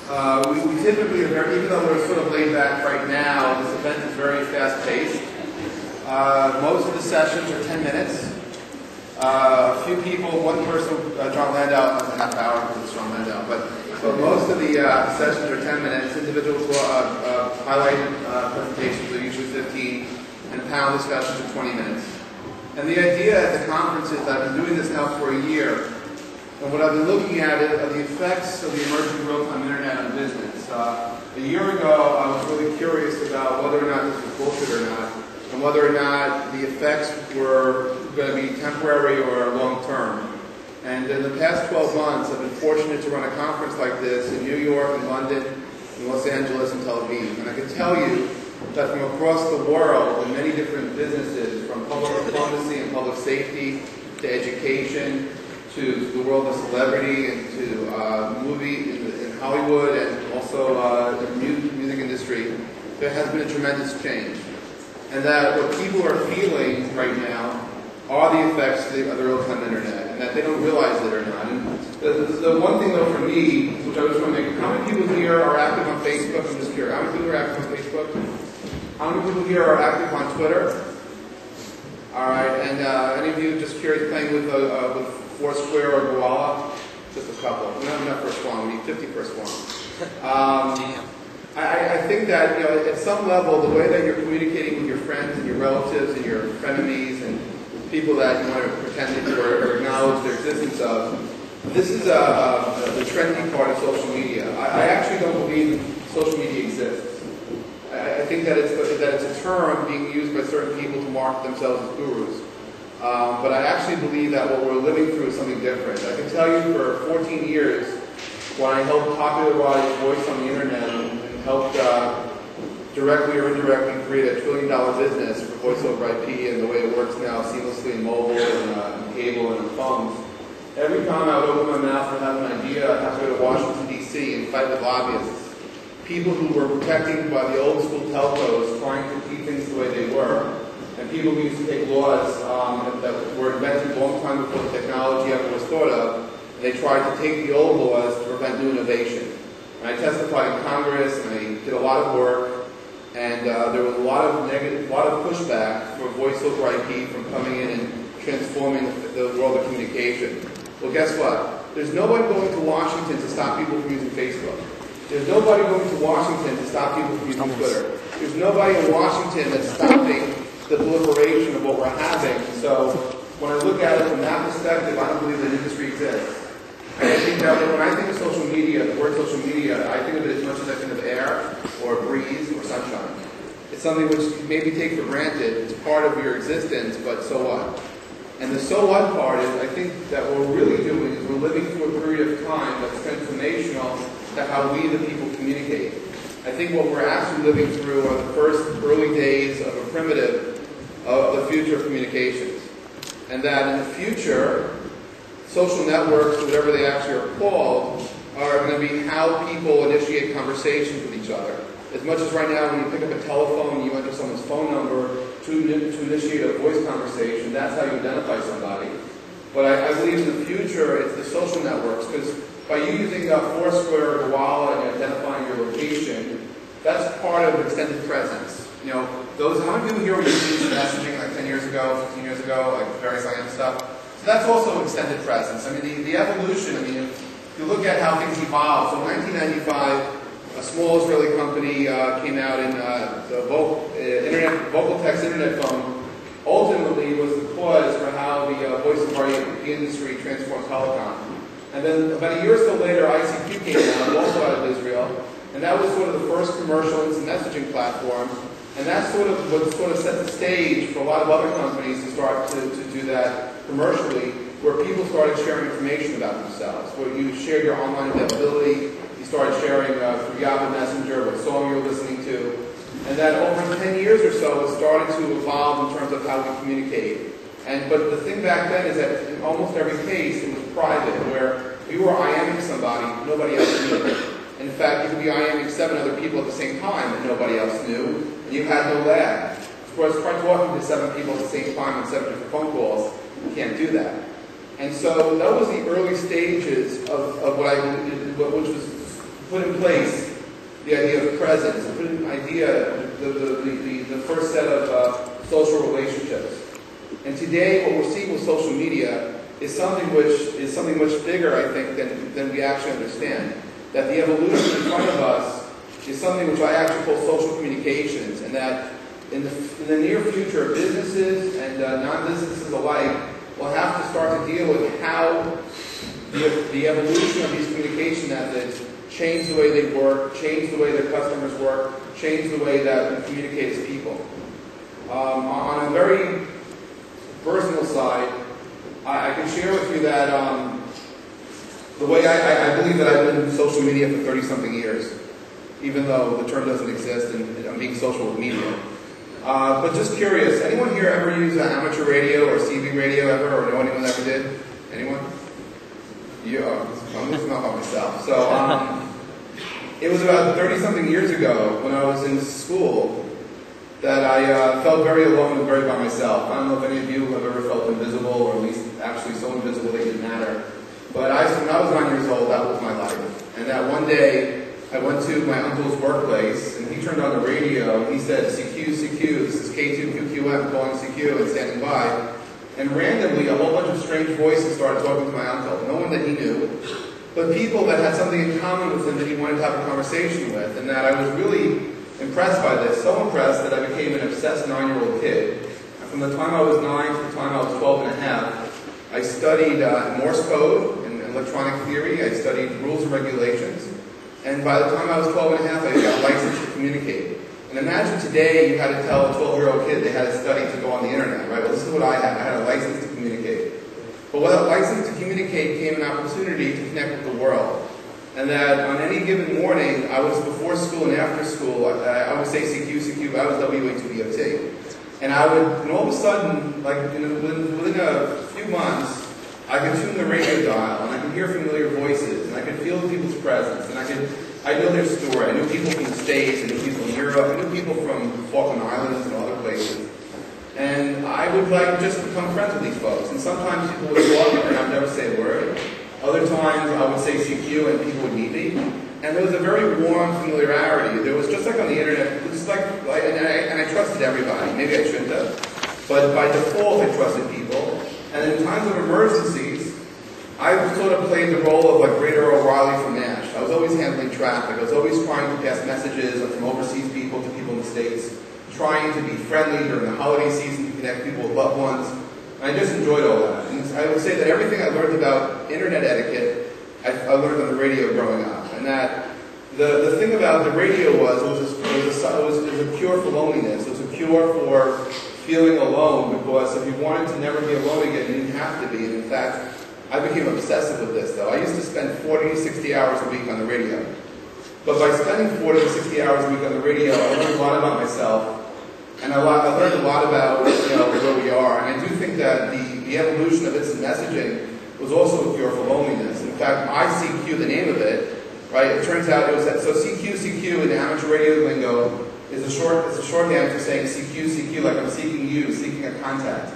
We typically are very, even though we're sort of laid back right now, this event is very fast-paced. Most of the sessions are 10 minutes. A few people, one person, John Landau, has a half hour because it's John Landau, but most of the sessions are 10 minutes. Individuals will highlight presentations are usually 15, and panel discussions are 20 minutes. And the idea at the conference is I've been doing this now for a year, and what I've been looking at are the effects of the emerging real-time internet on business. A year ago, I was really curious about whether or not this was bullshit or not, and whether or not the effects were going to be temporary or long-term. And in the past 12 months, I've been fortunate to run a conference like this in New York, in London, in Los Angeles, and Tel Aviv. And I can tell you that from across the world, in many different businesses, from public diplomacy and public safety to education, to the world of celebrity and to movie in Hollywood and also the music industry, there has been a tremendous change. And that what people are feeling right now are the effects of the real-time internet, and that they don't realize it or not. And the one thing though for me, which I was trying to make, how many people here are active on Facebook? I'm just curious. How many people are active on Facebook? How many people here are active on Twitter? All right, and any of you just curious playing with Foursquare or Goala? Just a couple. We don't have enough for a swan. We need 50 per swan. I think that at some level, the way that you're communicating with your friends and your relatives and your frenemies and people that you want to pretend to or acknowledge their existence of, this is the trendy part of social media. I actually don't believe social media exists. I think that it's a term being used by certain people to market themselves as gurus. But I actually believe that what we're living through is something different. I can tell you for 14 years, when I helped popularize voice on the internet and helped directly or indirectly create a $1 trillion business for voice over IP and the way it works now seamlessly in mobile and cable and on phones, every time I would open my mouth and have an idea, I'd have to go to Washington, D.C. and fight with lobbyists. People who were protected by the old school telcos, trying to keep things the way they were, and people who used to take laws that were invented a long time before the technology ever was thought of, and they tried to take the old laws to prevent new innovation. And I testified in Congress, and I did a lot of work, and there was a lot of pushback for voice over IP from coming in and transforming the world of communication. Well, guess what? There's nobody going to Washington to stop people from using Facebook. There's nobody going to Washington to stop people from using Twitter. There's nobody in Washington that's stopping the proliferation of what we're having. So when I look at it from that perspective, I don't believe that industry exists. And I think that when I think of social media, the word social media, I think of it as much as I think of air or breeze or sunshine. It's something which you maybe take for granted. It's part of your existence, but so what? And the so what part is, I think that what we're really doing is we're living through a period of time that's transformational to how we, the people, communicate. I think what we're actually living through are the first early days of a primitive of the future of communications. And that in the future, social networks, whatever they actually are called, are going to be how people initiate conversations with each other. As much as right now when you pick up a telephone and you enter someone's phone number to initiate a voice conversation, that's how you identify somebody. But I believe in the future it's the social networks, because by you using Foursquare or Goala and identifying your location, that's part of extended presence. You know, how many people here were using messaging like 10 years ago, 15 years ago, like various IM stuff? So that's also extended presence. I mean, the evolution, I mean, if you look at how things evolved, so in 1995, a small Israeli company came out and the vocal text internet phone ultimately was the cause for how the voice over IP industry transformed telecom. And then about a year or so later, ICQ came out, also out of Israel, and that was sort of the first commercial instant messaging platform. And that's sort of what sort of set the stage for a lot of other companies to start to do that commercially, where people started sharing information about themselves, where you shared your online availability, you started sharing through Yahoo Messenger what song you were listening to, and that over 10 years or so it started to evolve in terms of how we communicate. But the thing back then is that in almost every case it was private, where you were IMing somebody, nobody else knew. In fact, you could be IMing 7 other people at the same time and nobody else knew, and you had no lag. Of course, try talking to 7 people at the same time on 7 different phone calls, you can't do that. And so that was the early stages of what which was put in place the idea of presence, put in the first set of social relationships. And today, what we're seeing with social media is something much bigger, I think, than we actually understand. That the evolution in front of us is something which I actually call social communications, and that in the near future, businesses and non-businesses alike will have to start to deal with how the evolution of these communication methods change the way they work, change the way their customers work, change the way that we communicate as people. On a very personal side, I can share with you that the way I believe that I've been in social media for 30-something years, even though the term doesn't exist and I'm being social with media. But just curious, anyone here ever use amateur radio or CB radio ever, or know anyone that ever did? Anyone? Yeah, I'm listening up on myself. So it was about 30-something years ago when I was in school that I felt very alone and very by myself. I don't know if any of you have ever felt invisible, or at least actually so invisible they didn't matter. But when I was 9 years old, that was my life. And that one day, I went to my uncle's workplace, and he turned on the radio, and he said, CQ, CQ, this is K2QQM calling CQ and standing by. And randomly, a whole bunch of strange voices started talking to my uncle. No one that he knew, but people that had something in common with him that he wanted to have a conversation with. And that I was really impressed by this, so impressed that I became an obsessed 9-year-old kid. And from the time I was 9 to the time I was 12 and a half, I studied Morse code and electronic theory. I studied rules and regulations. And by the time I was 12 and a half, I got licensed to communicate. And imagine today you had to tell a 12-year-old kid they had to study to go on the internet, right? Well, this is what I had. I had a license to communicate. But with that license to communicate came an opportunity to connect with the world. And that on any given morning, I was before school and after school, I would say CQ, CQ, but I was WA2DOT. And all of a sudden, like within a few months, I could tune the radio dial, and I could hear familiar voices, and I could feel people's presence, and I know their story. I knew people from the States, I knew people from Europe, I knew people from Falkland Islands and other places. And I would just become friends with these folks. And sometimes people would talk and I'd never say a word. Other times I would say CQ and people would meet me. And there was a very warm familiarity. There was just like on the internet, it was and I trusted everybody. Maybe I shouldn't have. But by default, I trusted people. And in times of emergencies, I sort of played the role of like Greater O'Reilly from MASH. I was always handling traffic. I was always trying to pass messages from overseas people to people in the States, trying to be friendly during the holiday season to connect people with loved ones. And I just enjoyed all that. And I would say that everything I learned about internet etiquette, I learned on the radio growing up. And that the thing about the radio was a cure for loneliness. It was a cure for feeling alone, because if you wanted to never be alone again, you didn't have to be. And in fact, I became obsessive with this, though. I used to spend 40 to 60 hours a week on the radio. But by spending 40 to 60 hours a week on the radio, I learned a lot about myself, and I learned a lot about where we are. And I do think that the evolution of instant messaging was also a cure for loneliness. In fact, ICQ, the name of it, right? It turns out it was that. So CQ in amateur radio lingo is a shorthand for saying CQ, like I'm seeking you, seeking a contact.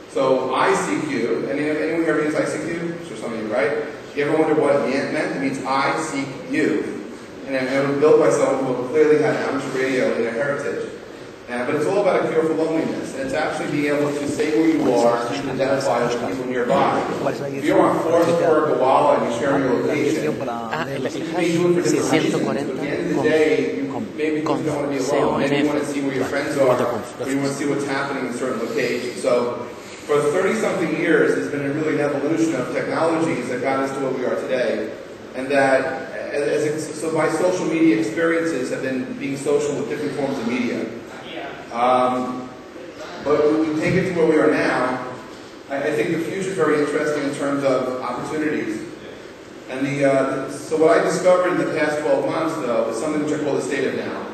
So ICQ, anyone here use ICQ? Sure, some of you, right? You ever wonder what it meant? It means I seek you. And it was built by someone who clearly had amateur radio in their heritage. But it's all about a cure for loneliness. And it's actually being able to say where you are and identify with people nearby. If you're on Foursquare, Gowalla, and you're sharing your location, you may do it for different reasons. But at the end of the day, maybe you don't want to be alone. Maybe you want to see where your friends are, or you want to see what's happening in certain locations. So for 30-something years, there's been really an evolution of technologies that got us to where we are today. And that, so my social media experiences have been being social with different forms of media. But when we take it to where we are now, I think the future is very interesting in terms of opportunities. And so what I discovered in the past 12 months, though, is something which I call the state of now.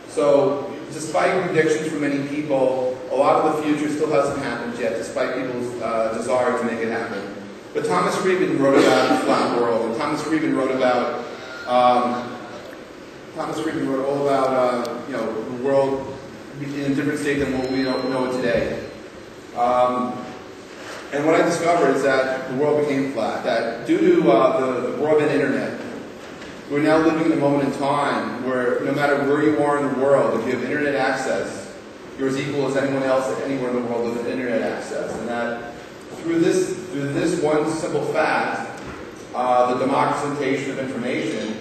So despite predictions from many people, a lot of the future still hasn't happened yet, despite people's desire to make it happen. But Thomas Friedman wrote about the flat world, and Thomas Friedman wrote about all about the world in a different state than what we know it today. And what I discovered is that the world became flat. That due to the broadband internet, We're now living in a moment in time where no matter where you are in the world, if you have internet access, you're as equal as anyone else anywhere in the world with internet access. And that through this one simple fact, the democratization of information,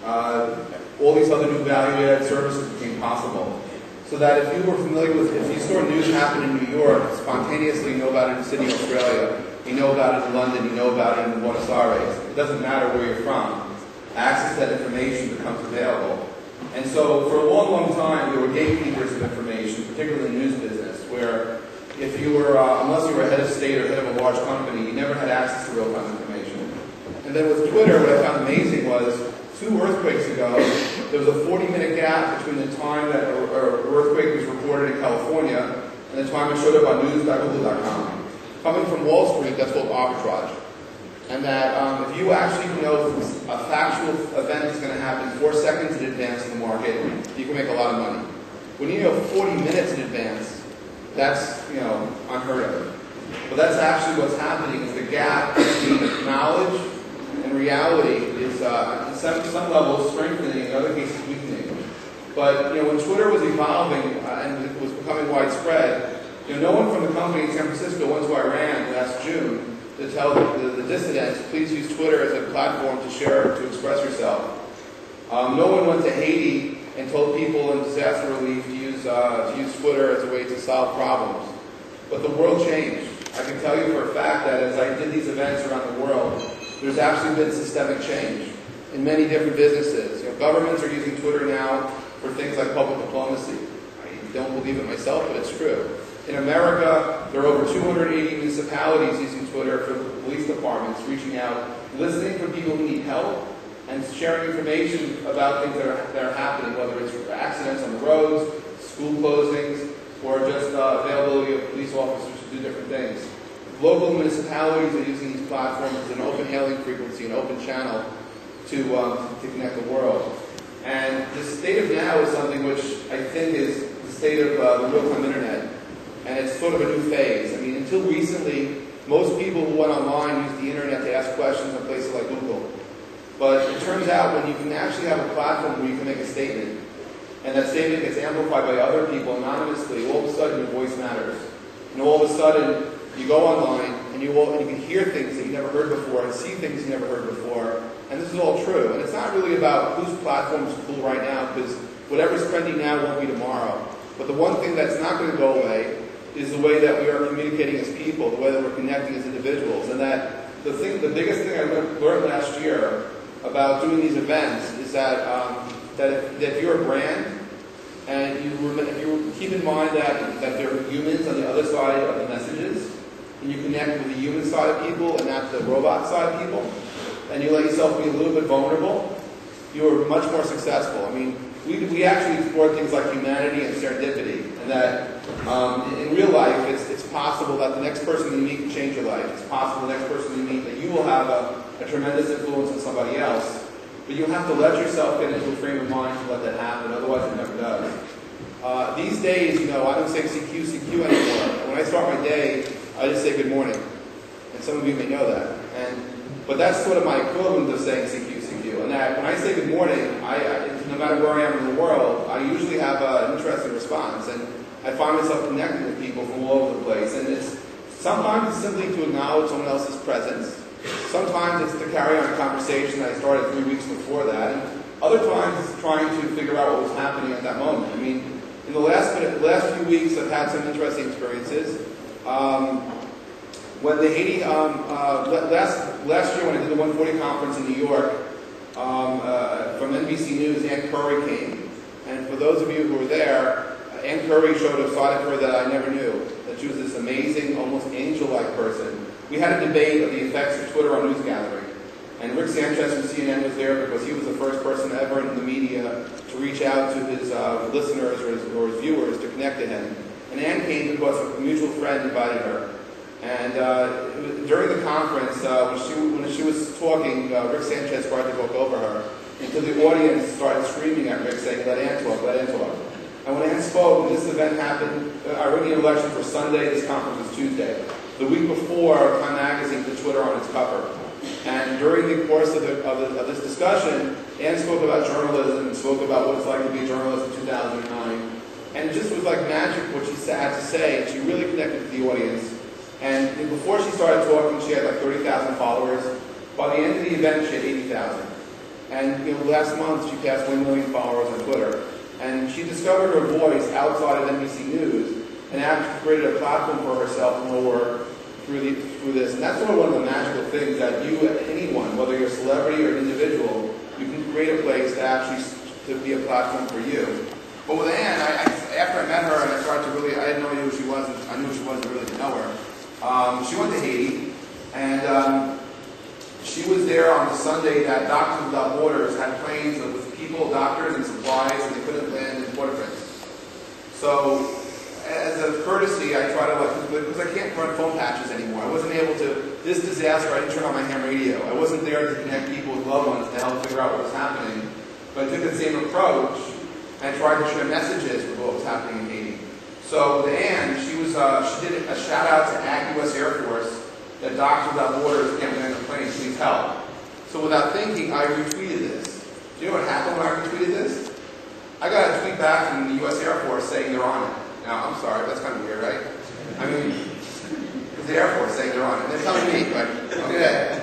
all these other new value-added services became possible. So that if you were familiar with, if you saw news happen in New York, spontaneously you know about it in Sydney, Australia, you know about it in London, you know about it in Buenos Aires. It doesn't matter where you're from. Access to that information becomes available. And so for a long, long time, there were gatekeepers of information, particularly in the news business, where if you were, unless you were head of state or head of a large company, you never had access to real-time information. And then with Twitter, what I found amazing was 2 earthquakes ago, there was a 40-minute gap between the time that an earthquake was reported in California and the time it showed up on news.google.com. Coming from Wall Street, that's called arbitrage. And that if you actually know a factual event is going to happen 4 seconds in advance of the market, you can make a lot of money. When you know 40 minutes in advance, that's unheard of. But that's actually what's happening. Is the gap between knowledge and reality is in some levels strengthening, in other cases weakening. But when Twitter was evolving and it was becoming widespread, no one from the company in San Francisco went to Iran last June to tell the dissidents, please use Twitter as a platform to share, to express yourself. No one went to Haiti and told people in disaster relief to use Twitter as a way to solve problems. But the world changed. I can tell you for a fact that as I did these events around the world, there's actually been systemic change in many different businesses. Governments are using Twitter now for things like public diplomacy. I don't believe it myself, but it's true. In America, there are over 280 municipalities using Twitter for police departments, reaching out, listening for people who need help, and sharing information about things that are happening, whether it's accidents on the roads, school closings, or just availability of police officers to do different things. Local municipalities are using these platforms as an open hailing frequency, an open channel to connect the world. And the state of now is something which I think is the state of the real-time internet. And it's sort of a new phase. I mean, until recently, most people who went online used the internet to ask questions on places like Google. But it turns out when you can actually have a platform where you can make a statement, and that statement gets amplified by other people anonymously, all of a sudden your voice matters. And all of a sudden, you go online, and you can hear things that you never heard before, and see things you never heard before, and this is all true. And it's not really about whose platform is cool right now, because whatever's trendy now won't be tomorrow. But the one thing that's not going to go away is the way that we are communicating as people, the way that we're connecting as individuals. And that the biggest thing I learned last year about doing these events is that if you're a brand, and if you keep in mind that there are humans on the other side of the messages, and you connect with the human side of people and not the robot side of people, and you let yourself be a little bit vulnerable, you are much more successful. I mean, we actually explore things like humanity and serendipity, and that in real life, it's possible that the next person you meet can change your life. It's possible the next person you meet that you will have a tremendous influence on somebody else, but you have to let yourself get into a frame of mind to let that happen, otherwise it never does. These days, I don't say CQ anymore. When I start my day, I just say good morning, and some of you may know that. But that's sort of my equivalent of saying CQ. And that when I say good morning, no matter where I am in the world, I usually have an interesting response, and I find myself connecting with people from all over the place. And sometimes it's simply to acknowledge someone else's presence. Sometimes it's to carry on a conversation that I started 3 weeks before that. And other times it's trying to figure out what was happening at that moment. I mean, in the last few weeks, I've had some interesting experiences. When the Haiti, last year when I did the 140 conference in New York, from NBC News, Ann Curry came. And for those of you who were there, Ann Curry showed a side of her that I never knew, that she was this amazing, almost angel-like person. We had a debate of the effects of Twitter on news gathering. And Rick Sanchez from CNN was there because he was the first person ever in the media to reach out to his listeners or his viewers to connect to him. And Ann came because a mutual friend invited her. And during the conference, when she was talking, Rick Sanchez tried to talk over her until the audience started screaming at Rick, saying, "Let Ann talk, let Ann talk." And when Ann spoke, and this event happened, Iranian elections were Sunday, this conference was Tuesday. The week before, Time Magazine put Twitter on its cover. And during the course of this discussion, Anne spoke about journalism and spoke about what it's like to be a journalist in 2009. And it just was like magic what she had to say. She really connected with the audience. And before she started talking, she had like 30,000 followers. By the end of the event, she had 80,000. And last month, she passed 1 million followers on Twitter. And she discovered her voice outside of NBC News and actually created a platform for herself and her work through this. And that's one of the magical things that you, anyone, whether you're a celebrity or an individual, you can create a place to actually to be a platform for you. But with Anne, after I met her and I started to really, I didn't know who she was, and I knew who she was, and really didn't know her. She went to Haiti, and she was there on the Sunday that Doctors Without Borders had planes with people, doctors, and supplies, and they couldn't land in Port-au-Prince. So, as a courtesy, I try to, because I can't run phone patches anymore. I wasn't able to, this disaster, I didn't turn on my ham radio. I wasn't there to connect people with loved ones to help figure out what was happening. But I took the same approach and tried to share messages with what was happening in Haiti. So with Anne, she did a shout out to US Air Force that Doctors Without Borders can't land the plane, please help. So without thinking, I retweeted this. Do you know what happened when I retweeted this? I got a tweet back from the US Air Force saying they're on it. Now, I'm sorry, that's kind of weird, right? I mean, it's the Air Force saying they're on it. They're telling me, like, okay.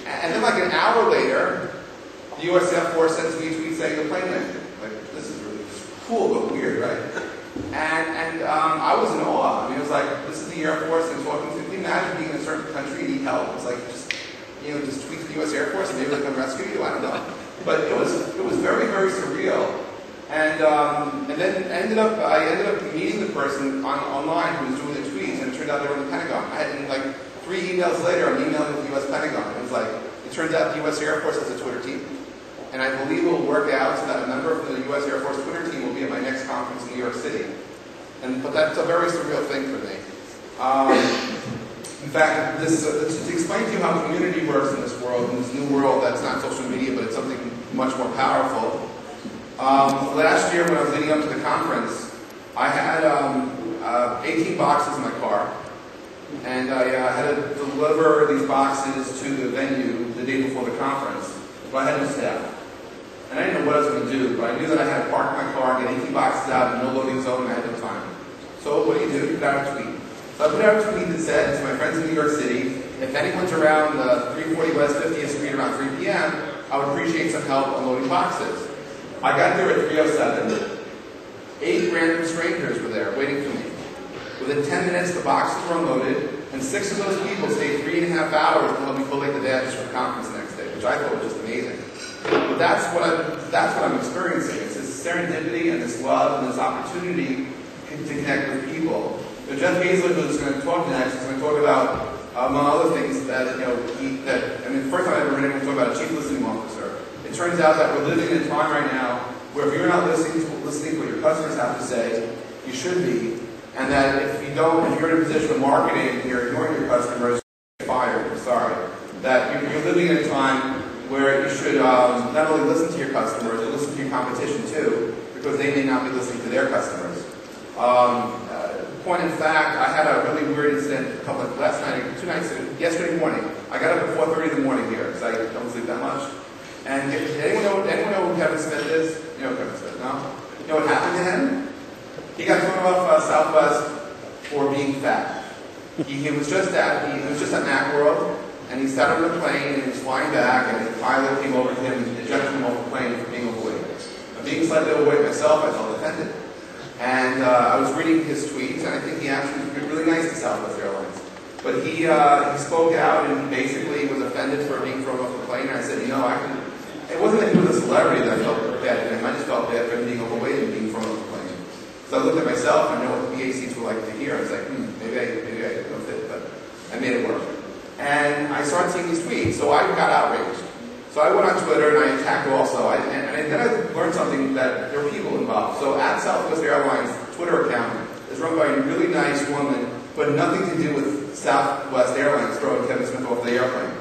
And then like an hour later, the US Air Force sends me a tweet saying the plane landed. Like, this is really cool, but weird, right? And I was in awe. I mean, it was like, this is the Air Force and talking to, can you imagine being in a certain country and need help? It's like, just tweet to the US Air Force and maybe they'll come rescue you, I don't know. But it was very, very surreal. And then I ended up meeting the person online who was doing the tweets, and it turned out they were in the Pentagon. I had like 3 emails later, I'm emailing with the US Pentagon. It was like, it turns out the US Air Force has a Twitter team. And I believe it will work out so that a member of the US Air Force Twitter team will be at my next conference in New York City. But that's a very surreal thing for me. In fact, to explain to you how community works in this world, in this new world that's not social media, but it's something much more powerful. Last year when I was leading up to the conference, I had 18 boxes in my car, and I had to deliver these boxes to the venue the day before the conference. So I had no staff. And I didn't know what I was going to do, but I knew that I had to park my car, get 18 boxes out, no loading zone, and I had no time. So what do? You put out a tweet. So I put out a tweet that said to my friends in New York City, if anyone's around 340 West 50th Street around 3 p.m., I would appreciate some help unloading boxes. I got there at 3:07. 8 random strangers were there waiting for me. Within 10 minutes, the boxes were unloaded, and 6 of those people stayed 3.5 hours to help me collate the badges for the conference the next day, which I thought was just amazing. But that's what I'm experiencing. It's this serendipity and this love and this opportunity to connect with people. But Jeff Hazlett, who's going to talk next, is going to talk about, among other things, that the first time I ever heard anyone talk about a chief listening officer. It turns out that we're living in a time right now where if you're not listening to what your customers have to say, you should be, and that if you're in a position of marketing and you're ignoring your customers, you're fired. I'm sorry. That you're living in a time where you should not only listen to your customers, but listen to your competition too, because they may not be listening to their customers. Point in fact, I had a really weird incident yesterday morning. I got up at 4:30 in the morning here, because I don't sleep that much. And anyone know who Kevin Smith is? You know Kevin Smith, no? You know what happened to him? He got thrown off Southwest for being fat. He was just at Macworld, and he sat on the plane and he was flying back, and the pilot came over to him and ejected him off the plane for being overweight. Being slightly overweight myself, I felt offended. And I was reading his tweets, and I think he actually was really nice to Southwest Airlines. But he spoke out, and he basically was offended for being thrown off the plane. And I said, it wasn't that he was a celebrity that I felt bad for him. I just felt bad for him being overweight and being thrown off the plane. So I looked at myself, and I know what the BA seats were like to hear. I was like, maybe I don't fit, but I made it work. And I started seeing these tweets, so I got outraged. So I went on Twitter and I attacked also. And then I learned something, that there were people involved. So at Southwest Airlines Twitter account is run by a really nice woman, but nothing to do with Southwest Airlines throwing Kevin Smith off the airplane.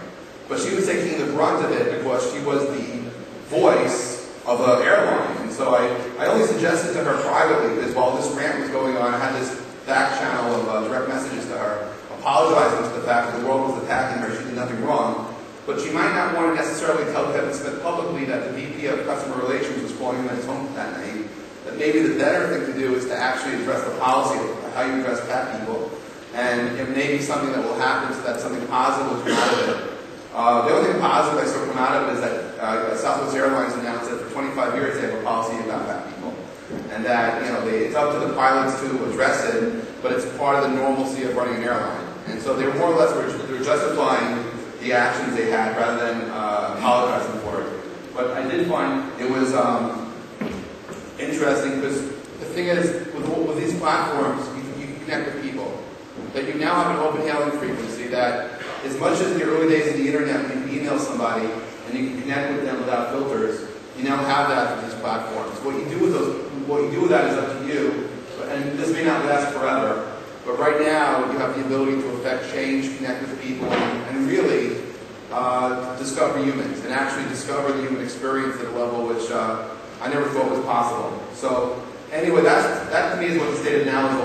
But she was taking the brunt of it because she was the voice of the airline. And so I only suggested to her privately, because while this rant was going on, I had this back channel of direct messages to her, apologizing for the fact that the world was attacking her. She did nothing wrong. But she might not want to necessarily tell Kevin Smith publicly that the VP of Customer Relations was calling him at his home that night. That maybe the better thing to do is to actually address the policy of how you address fat people. And it may be something that will happen so that something positive will come out of it. The only thing positive I saw come out of it is that Southwest Airlines announced that for 25 years they have a policy about fat people. And that, it's up to the pilots to address it, but it's part of the normalcy of running an airline. And so they were more or less they're justifying the actions they had rather than apologizing for it. But I did find it was interesting because the thing is, with these platforms, you connect with people. That you now have an open hailing frequency that, as much as in the early days of the internet, when you email somebody and you can connect with them without filters, you now have that with these platforms. What you do with that is up to you, and this may not last forever. But right now, you have the ability to affect change, connect with people, and really discover humans, and actually discover the human experience at a level which I never thought was possible. So anyway, that to me is what the state of now is